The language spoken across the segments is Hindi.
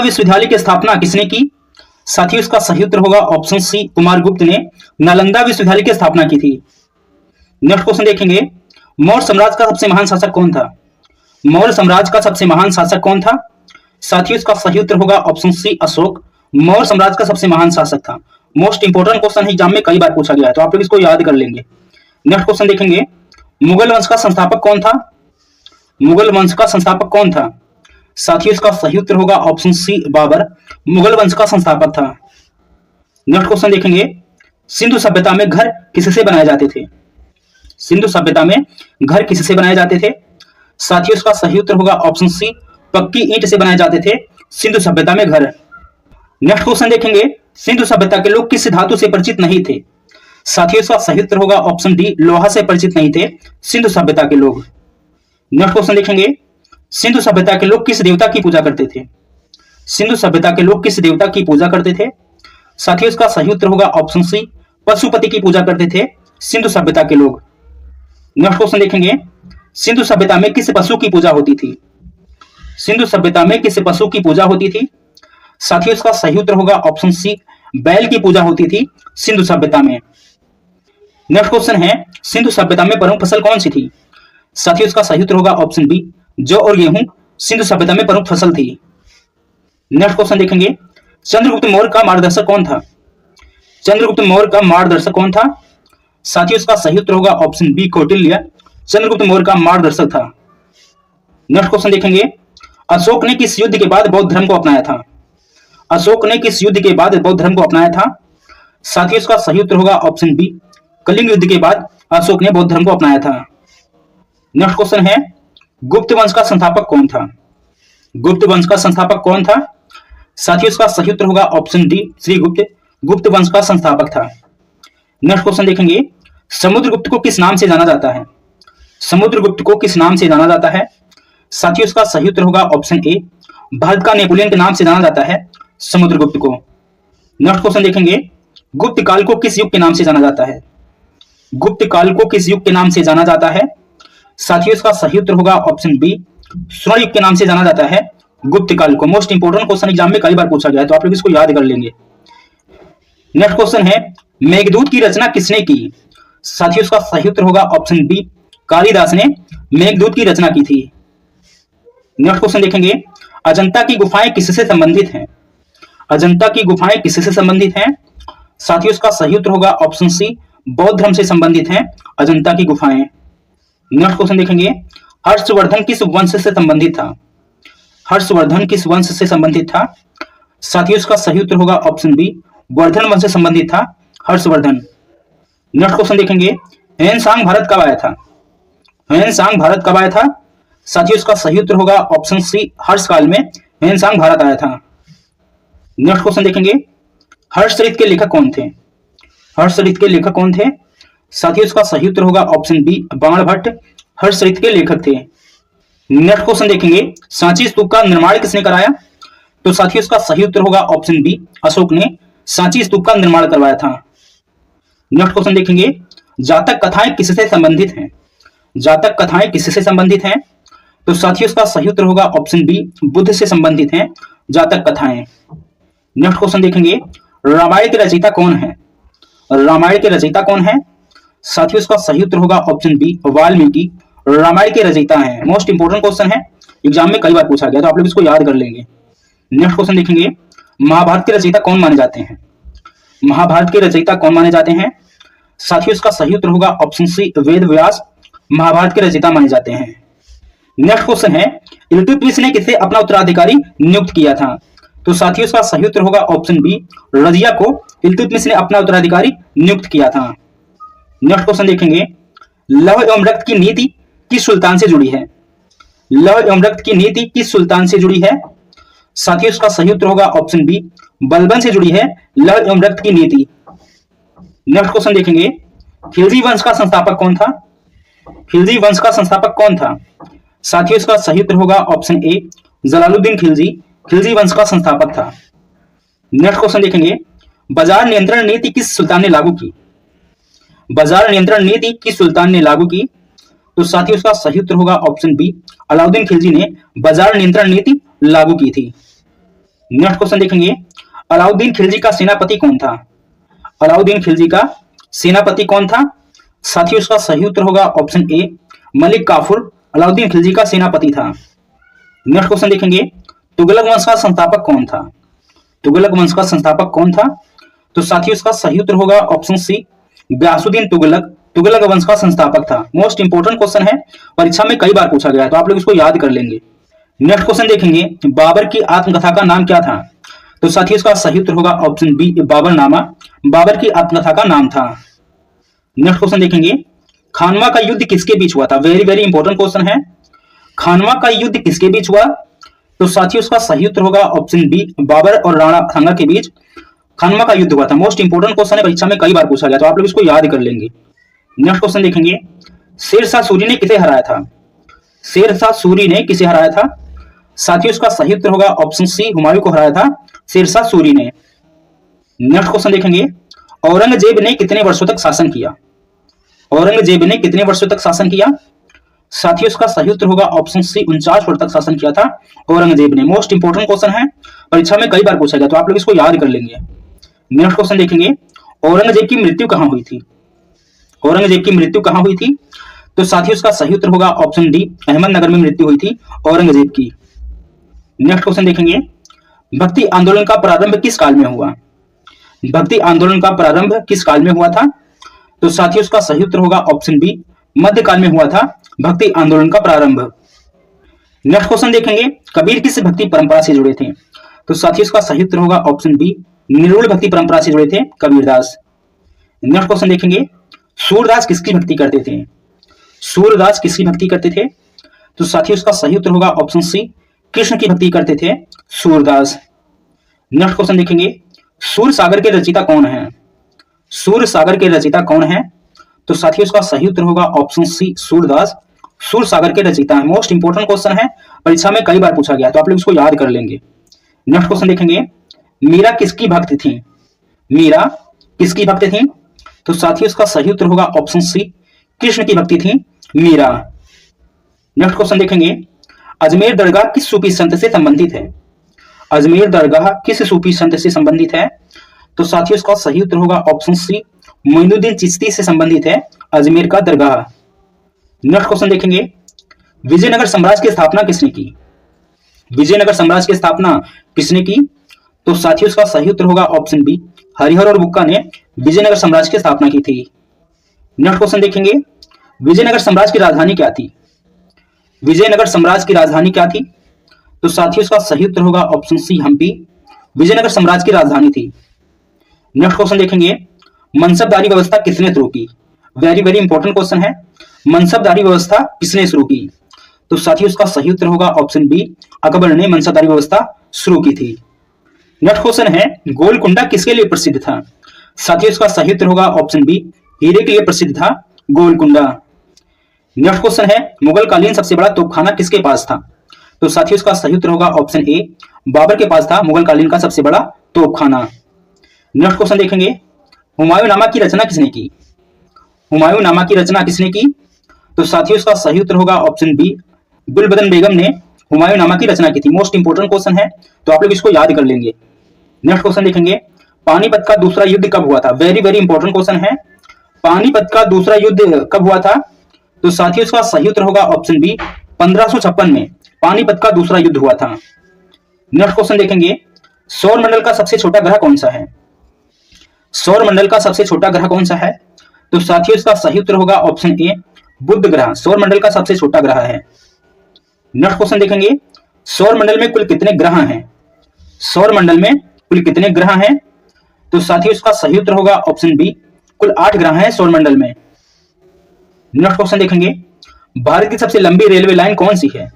विश्वविद्यालय की स्थापना किसने की? साथियों इसका सही उत्तर होगा ऑप्शन सी, कुमारगुप्त ने नालंदा विश्वविद्यालय की स्थापना की थी। नेक्स्ट क्वेश्चन देखेंगे, मौर्य साम्राज्य का सबसे महान शासक कौन था? मौर्य साम्राज्य का सबसे महान शासक कौन था? साथियों इसका सही उत्तर होगा ऑप्शन सी, अशोक मौर्य साम्राज्य का सबसे महान शासक था। मोस्ट इंपोर्टेंट क्वेश्चन है, एग्जाम में कई बार पूछा गया है, तो आप लोग इसको याद कर लेंगे। नेक्स्ट क्वेश्चन देखेंगे, मुगल वंश का संस्थापक कौन था? मुगल वंश का संस्थापक कौन था? साथियों इसका सही उत्तर होगा ऑप्शन सी, बाबर मुगल वंश का संस्थापक था। नेक्स्ट क्वेश्चन देखेंगे, सिंधु सभ्यता में घर किससे बनाए जाते थे? सिंधु सभ्यता में घर किससे बनाए जाते थे? साथियों इसका सही उत्तर होगा ऑप्शन सी, पक्की ईंट से बनाए जाते थे सिंधु सभ्यता में घर। नेक्स्ट क्वेश्चन देखेंगे, सिंधु सभ्यता के लोग किस धातु से परिचित नहीं थे? साथियों इसका सही उत्तर होगा ऑप्शन डी, लोहा से परिचित नहीं थे सिंधु सभ्यता के लोग। नेक्स्ट क्वेश्चन देखेंगे, सिंधु सभ्यता के लोग किस देवता की पूजा करते थे? सिंधु सभ्यता के लोग किस देवता की पूजा करते थे? साथियों इसका सही उत्तर होगा ऑप्शन सी, पशुपति की पूजा करते थे सिंधु सभ्यता के लोग। नेक्स्ट क्वेश्चन देखेंगे, सिंधु सभ्यता में किस पशु की पूजा होती थी? सिंधु सभ्यता में किस पशु की पूजा होती थी? साथियों इसका सही उत्तर होगा ऑप्शन सी, बैल की पूजा होती थी सिंधु सभ्यता में। नेक्स्ट क्वेश्चन है, सिंधु सभ्यता में प्रमुख फसल कौन सी थी? साथियों इसका सही उत्तर होगा ऑप्शन बी, जौ और गेहूं सिंधु सभ्यता में प्रमुख फसल थी। नेक्स्ट क्वेश्चन देखेंगे, चंद्रगुप्त मौर्य का मार्गदर्शक कौन था? चंद्रगुप्त मौर्य का मार्गदर्शक कौन था? साथियों इसका सही उत्तर होगा ऑप्शन बी, कौटिल्य चंद्रगुप्त मौर्य का मार्गदर्शक था। नेक्स्ट क्वेश्चन देखेंगे, अशोक ने किस युद्ध के बाद बौद्ध धर्म को अपनाया था? अशोक ने किस युद्ध के बाद बौद्ध धर्म को अपनाया था? साथियों इसका सही उत्तर होगा ऑप्शन बी, कलिंग युद्ध के बाद अशोक ने बौद्ध धर्म को अपनाया था। नेक्स्ट क्वेश्चन है, गुप्त वंश का संस्थापक कौन था? गुप्त वंश का संस्थापक कौन था? साथियों इसका सही उत्तर होगा ऑप्शन डी, श्रीगुप्त गुप्त वंश का संस्थापक था। नेक्स्ट क्वेश्चन देखेंगे, समुद्रगुप्त को किस नाम से जाना जाता है? समुद्रगुप्त को किस नाम से जाना जाता है? साथियों इसका सही उत्तर होगा ऑप्शन ए, भारत का नेपोलियन के नाम से जाना जाता है समुद्रगुप्त को। नेक्स्ट क्वेश्चन देखेंगे, गुप्त काल को किस युग के नाम से जाना जाता है? गुप्त काल को किस युग के नाम से जाना जाता है? साथियों इसका सही उत्तर होगा ऑप्शन बी, स्वर्ण युग के नाम से जाना जाता है गुप्त काल को। मोस्ट इंपोर्टेंट क्वेश्चन एग्जाम में कई बार पूछा गया है, तो आप लोग इसको याद कर लेंगे। नेक्स्ट क्वेश्चन है, मेघदूत की रचना किसने की? साथियों इसका सही उत्तर होगा ऑप्शन बी, कालिदास ने मेघदूत की रचना की थी। नेक्स्ट क्वेश्चन देखेंगे, अजंता की गुफाएं किससे संबंधित हैं? अजंता की गुफाएं किससे संबंधित हैं? साथियों इसका सही उत्तर होगा ऑप्शन सी, बौद्ध धर्म से संबंधित हैं अजंता की गुफाएं। नेक्स्ट क्वेश्चन देखेंगे, हर्षवर्धन किस वंश से संबंधित था? हर्षवर्धन किस वंश से संबंधित था? साथियों इसका सही उत्तर होगा ऑप्शन बी, वर्धन वंश से संबंधित था हर्षवर्धन। नेक्स्ट क्वेश्चन देखेंगे, ह्वेनसांग भारत कब आया था? ह्वेनसांग भारत कब आया था? साथियों इसका सही उत्तर होगा ऑप्शन सी, हर्षकाल में ह्वेनसांग भारत आया था। नेक्स्ट क्वेश्चन देखेंगे, हर्षचरित के लेखक कौन थे? हर्षचरित के लेखक कौन थे? साथियों इसका सही उत्तर होगा ऑप्शन बी, बाणभट्ट हर्षचरित के लेखक थे। नेक्स्ट क्वेश्चन देखेंगे, सांची स्तूप का निर्माण किसने कराया? तो साथियों इसका सही उत्तर होगा ऑप्शन बी, अशोक ने सांची स्तूप का निर्माण करवाया था। नेक्स्ट क्वेश्चन देखेंगे, जातक कथाएं किससे संबंधित हैं? जातक कथाएं किससे संबंधित हैं? तो साथियों इसका सही उत्तर होगा ऑप्शन बी, बुद्ध से संबंधित हैं जातक कथाएं। नेक्स्ट क्वेश्चन देखेंगे, रामायण के रचयिता कौन है? रामायण के रचयिता कौन है? साथियों इसका सही उत्तर होगा ऑप्शन बी, वाल्मीकि रामायण के रचयिता हैं। मोस्ट इंपोर्टेंट क्वेश्चन है, एग्जाम में कई बार पूछा गया, तो आप लोग इसको याद कर लेंगे। नेक्स्ट क्वेश्चन देखेंगे, महाभारत के रचयिता कौन माने जाते हैं? महाभारत के रचयिता कौन माने जाते हैं? साथियों इसका सही उत्तर होगा ऑप्शन सी, वेद व्यास महाभारत के रचयिता माने जाते हैं। नेक्स्ट क्वेश्चन है, इल्तुतमिश ने किसे अपना उत्तराधिकारी नियुक्त किया था? तो साथियों इसका सही उत्तर होगा ऑप्शन बी, रजिया को इल्तुतमिश ने अपना उत्तराधिकारी नियुक्त किया था। नेक्स्ट क्वेश्चन देखेंगे, लौह एवं रक्त की नीति किस सुल्तान से जुड़ी है? लौह एवं रक्त की नीति किस सुल्तान से जुड़ी है? साथियों इसका सही उत्तर होगा ऑप्शन बी, बलबन से जुड़ी है लौह एवं रक्त की नीति। नेक्स्ट क्वेश्चन देखेंगे, खिलजी वंश का संस्थापक कौन था? खिलजी वंश का संस्थापक कौन था? साथियों इसका सही उत्तर होगा ऑप्शन ए, जलालुद्दीन खिलजी खिलजी वंश का संस्थापक था। नेक्स्ट क्वेश्चन देखेंगे, बाजार नियंत्रण नीति किस सुल्तान ने लागू की? बाजार नियंत्रण नीति किस सुल्तान ने लागू की? तो साथियों इसका सही उत्तर होगा ऑप्शन बी, अलाउद्दीन खिलजी ने बाजार नियंत्रण नीति लागू की थी। नेक्स्ट क्वेश्चन देखेंगे, अलाउद्दीन खिलजी का सेनापति कौन था? अलाउद्दीन खिलजी का सेनापति कौन था? साथियों इसका सही उत्तर होगा ऑप्शन ए, मलिक काफूर अलाउद्दीन खिलजी का सेनापति था। नेक्स्ट क्वेश्चन देखेंगे, तुगलक वंश का संस्थापक कौन था? तुगलक वंश का संस्थापक कौन था? तो साथियों इसका सही उत्तर होगा ऑप्शन सी, गयासुद्दीन तुगलक तुगलक वंश का संस्थापक था। मोस्ट इंपोर्टेंट क्वेश्चन है, परीक्षा में कई बार पूछा गया है, तो आप लोग इसको याद कर लेंगे। नेक्स्ट क्वेश्चन देखेंगे, बाबर की आत्मकथा का नाम क्या था? तो साथियों इसका सही उत्तर होगा ऑप्शन बी, बाबरनामा बाबर की आत्मकथा का नाम था। नेक्स्ट क्वेश्चन देखेंगे, खानवा का युद्ध किसके बीच हुआ था? वेरी वेरी इंपॉर्टेंट क्वेश्चन है, खानवा का युद्ध किसके बीच हुआ? तो साथियों इसका सही उत्तर होगा ऑप्शन बी, बाबर और राणा सांगा के बीच खानवा का युद्ध हुआ था। मोस्ट इंपोर्टेंट क्वेश्चन है, परीक्षा में कई बार पूछा गया, तो आप लोग इसको याद कर लेंगे। नेक्स्ट क्वेश्चन देखेंगे, शेरशाह सूरी ने किसे हराया था? शेरशाह सूरी ने किसे हराया था? साथियों इसका सही उत्तर होगा ऑप्शन सी, हुमायूं को हराया था शेरशाह सूरी ने। नेक्स्ट क्वेश्चन देखेंगे, औरंगजेब ने कितने वर्षों तक शासन किया? औरंगजेब ने कितने वर्षों तक शासन किया? साथियों इसका सही उत्तर होगा ऑप्शन सी, 49 वर्ष तक शासन किया था औरंगजेब ने। मोस्ट इंपोर्टेंट क्वेश्चन है, परीक्षा में कई बार पूछा गया, तो आप लोग इसको याद कर लेंगे। नेक्स्ट क्वेश्चन देखेंगे, औरंगजेब की मृत्यु कहां हुई थी? औरंगजेब की मृत्यु कहां हुई थी? तो साथियों इसका सही उत्तर होगा ऑप्शन डी, अहमदनगर में मृत्यु हुई थी औरंगजेब की। नेक्स्ट क्वेश्चन देखेंगे, भक्ति आंदोलन का प्रारंभ किस काल में हुआ? भक्ति आंदोलन का प्रारंभ किस काल में हुआ था? तो साथियों इसका सही उत्तर होगा ऑप्शन बी, मध्यकाल में हुआ था भक्ति आंदोलन का प्रारंभ। नेक्स्ट क्वेश्चन देखेंगे, कबीर किस भक्ति परंपरा से जुड़े थे? तो साथियों इसका सही उत्तर होगा ऑप्शन बी, निरूढ़ भक्ति परंपरा से जुड़े थे कबीरदास। नेक्स्ट क्वेश्चन देखेंगे, सूरदास किसकी भक्ति करते थे? सूरदास किसकी भक्ति करते थे? तो साथियों इसका सही उत्तर होगा ऑप्शन सी, कृष्ण की भक्ति करते थे सूरदास। नेक्स्ट क्वेश्चन देखेंगे, सूर सागर के रचयिता कौन है? सूर सागर के रचयिता कौन है? तो साथियों इसका सही उत्तर होगा ऑप्शन सी, सूरदास सूर सागर के रचयिता है। मोस्ट इंपोर्टेंट क्वेश्चन है, परीक्षा में कई बार पूछा गया, तो आप लोग इसको याद कर लेंगे। नेक्स्ट क्वेश्चन देखेंगे, मीरा किसकी भक्त थी? मीरा किसकी भक्त थी? तो साथियों इसका सही उत्तर होगा ऑप्शन सी, कृष्ण की भक्ति थी मीरा। नेक्स्ट क्वेश्चन देखेंगे, अजमेर दरगाह किस सूफी संत से संबंधित है? अजमेर दरगाह किस सूफी संत से संबंधित है? तो साथियों इसका सही उत्तर होगा ऑप्शन सी, मोइनुद्दीन चिश्ती से संबंधित है अजमेर का दरगाह। नेक्स्ट क्वेश्चन देखेंगे, विजयनगर साम्राज्य की स्थापना किसने की? विजयनगर साम्राज्य की स्थापना किसने की? तो साथियों इसका सही उत्तर होगा ऑप्शन बी, हरिहर और बुक्का ने विजयनगर साम्राज्य की स्थापना की थी। नेक्स्ट क्वेश्चन देखेंगे, विजयनगर साम्राज्य की राजधानी क्या थी? विजयनगर साम्राज्य की राजधानी क्या थी? तो साथियों इसका सही उत्तर होगा ऑप्शन सी, हम्पी विजयनगर साम्राज्य की राजधानी थी। नेक्स्ट क्वेश्चन देखेंगे, मनसबदारी व्यवस्था किसने शुरू की? वेरी वेरी इंपॉर्टेंट क्वेश्चन है, मनसबदारी व्यवस्था किसने शुरू की? तो साथियों इसका सही उत्तर होगा ऑप्शन बी, अकबर ने मनसबदारी व्यवस्था शुरू की थी। नेक्स्ट क्वेश्चन है, गोलकुंडा किसके लिए प्रसिद्ध था? साथियों इसका सही उत्तर होगा ऑप्शन बी, हीरे के लिए प्रसिद्ध था गोलकुंडा। नेक्स्ट क्वेश्चन है, मुगल कालीन सबसे बड़ा तोपखाना किसके पास था? तो साथियों इसका सही उत्तर होगा ऑप्शन ए, बाबर के पास था मुगल कालीन का सबसे बड़ा तोपखाना। नेक्स्ट क्वेश्चन देखेंगे, हुमायूंनामा की रचना किसने की? हुमायूंनामा की रचना किसने की? तो साथियों इसका सही उत्तर होगा ऑप्शन बी, गुलबदन बेगम ने हुमायूंनामा की रचना की थी। मोस्ट इंपोर्टेंट क्वेश्चन है, तो आप लोग इसको याद कर लेंगे। नेक्स्ट क्वेश्चन देखेंगे, पानीपत का दूसरा युद्ध कब हुआ था? वेरी वेरी इंपॉर्टेंट क्वेश्चन है, पानीपत का दूसरा युद्ध कब हुआ था? तो साथियों इसका सही उत्तर होगा ऑप्शन बी, 1556 में पानीपत का दूसरा युद्ध हुआ था। नेक्स्ट क्वेश्चन देखेंगे, सौर मंडल का सबसे छोटा ग्रह कौन सा है? सौर मंडल का सबसे छोटा ग्रह कौन सा है? तो साथियों इसका सही उत्तर होगा ऑप्शन ए, बुध ग्रह सौर मंडल का सबसे छोटा ग्रह है। नेक्स्ट क्वेश्चन देखेंगे, सौर मंडल में कुल कितने ग्रह हैं? सौर मंडल में कुल कितने ग्रह हैं? तो साथियों इसका सही उत्तर होगा ऑप्शन बी, कुल 8 ग्रह हैं सौर मंडल में। नेक्स्ट क्वेश्चन देखेंगे, भारत की सबसे लंबी रेलवे लाइन कौन सी है?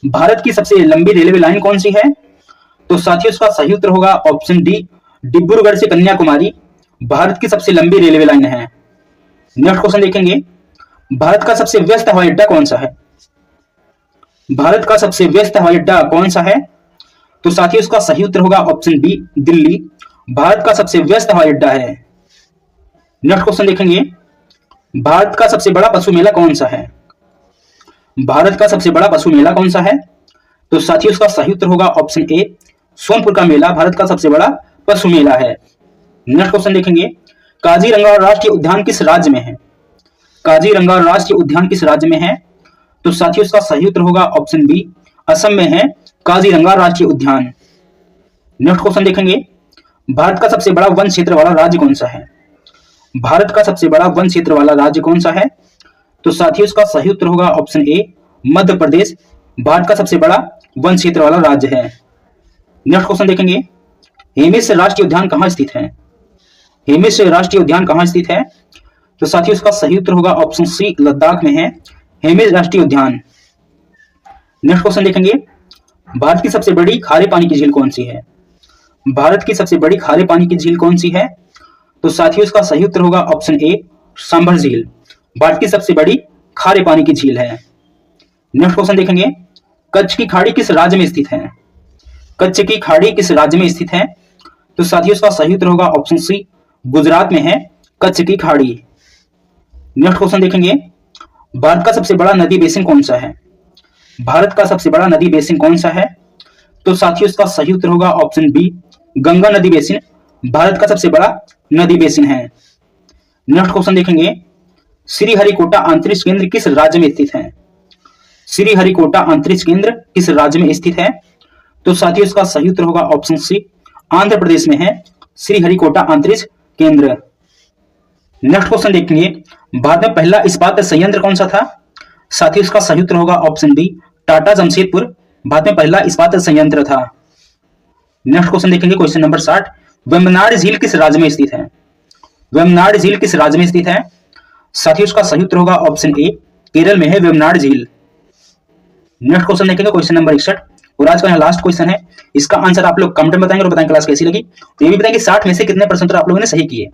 भारत की सबसे लंबी रेलवे लाइन कौन सी है? तो साथियों इसका सही उत्तर होगा ऑप्शन डी, डिब्रूगढ़ से कन्याकुमारी भारत की सबसे लंबी रेलवे लाइन है। नेक्स्ट क्वेश्चन देखेंगे, भारत का सबसे व्यस्त हवाई अड्डा कौन सा है? भारत का सबसे व्यस्त हवाई अड्डा कौन सा है? तो साथियों इसका सही उत्तर होगा ऑप्शन बी, दिल्ली भारत का सबसे व्यस्त हवाई अड्डा है। नेक्स्ट क्वेश्चन देखेंगे, भारत का सबसे बड़ा पशु मेला कौन सा है? भारत का सबसे बड़ा पशु मेला कौन सा है? तो साथियों इसका सही उत्तर होगा ऑप्शन ए, सोनपुर का मेला भारत का सबसे बड़ा पशु मेला है। नेक्स्ट क्वेश्चन देखेंगे, काजीरंगा राष्ट्रीय उद्यान किस राज्य में है? काजीरंगा राष्ट्रीय उद्यान किस राज्य में है? तो साथियों इसका सही उत्तर होगा ऑप्शन बी, असम में है काजीरंगा राष्ट्रीय उद्यान। नेक्स्ट क्वेश्चन देखेंगे, भारत का सबसे बड़ा वन क्षेत्र वाला राज्य कौन सा है? भारत का सबसे बड़ा वन क्षेत्र वाला राज्य कौन सा है? तो साथियों इसका सही उत्तर होगा ऑप्शन ए, मध्य प्रदेश भारत का सबसे बड़ा वन क्षेत्र वाला राज्य है। नेक्स्ट क्वेश्चन देखेंगे, हेमिस राष्ट्रीय उद्यान कहाँ स्थित है? हेमिस राष्ट्रीय उद्यान कहाँ स्थित है? तो साथियों इसका सही उत्तर होगा ऑप्शन सी, लद्दाख में है हेमिस राष्ट्रीय उद्यान। नेक्स्ट क्वेश्चन देखेंगे, भारत की सबसे बड़ी खारे पानी की झील कौन सी है? भारत की सबसे बड़ी खारे पानी की झील कौन सी है? तो साथियों इसका सही उत्तर होगा ऑप्शन ए, सांभर झील भारत की सबसे बड़ी खारे पानी की झील है। नेक्स्ट क्वेश्चन देखेंगे, कच्छ की खाड़ी किस राज्य में स्थित है? कच्छ की खाड़ी किस राज्य में स्थित है? तो साथियों इसका सही उत्तर होगा ऑप्शन सी, गुजरात में है कच्छ की खाड़ी। नेक्स्ट क्वेश्चन देखेंगे, भारत का सबसे बड़ा नदी बेसिन कौन सा है? भारत का सबसे बड़ा नदी बेसिन कौन सा है? तो साथियों इसका सही उत्तर होगा ऑप्शन बी, गंगा नदी बेसिन भारत का सबसे बड़ा नदी बेसिन है। नेक्स्ट क्वेश्चन देखेंगे, श्रीहरिकोटा अंतरिक्ष केंद्र किस राज्य में स्थित है? श्रीहरिकोटा अंतरिक्ष केंद्र किस राज्य में स्थित है? तो साथियों इसका सही उत्तर होगा ऑप्शन सी, आंध्र प्रदेश में है श्रीहरिकोटा अंतरिक्ष केंद्र। नेक्स्ट क्वेश्चन देखेंगे, भारत में पहला इस्पात संयंत्र कौन सा था? साथियों इसका सही उत्तर होगा ऑप्शन डी, टाटा जमशेदपुर भारत में पहला इस्पात संयंत्र था। नेक्स्ट क्वेश्चन देखेंगे, क्वेश्चन नंबर 60, वेम्बनाड झील किस राज्य में स्थित है? वेम्बनाड झील किस राज्य में स्थित है? साथियों इसका सही उत्तर होगा ऑप्शन ए, केरल में है वेम्बनाड झील। नेक्स्ट क्वेश्चन देखेंगे, क्वेश्चन नंबर 61 और आज का लास्ट क्वेश्चन है। इसका आंसर आप लोग कमेंट में बताएंगे और बताएंगे क्लास कैसी लगी। तो ये भी बताएंगे 60 में से कितने परसेंट आप लोगों ने सही किए।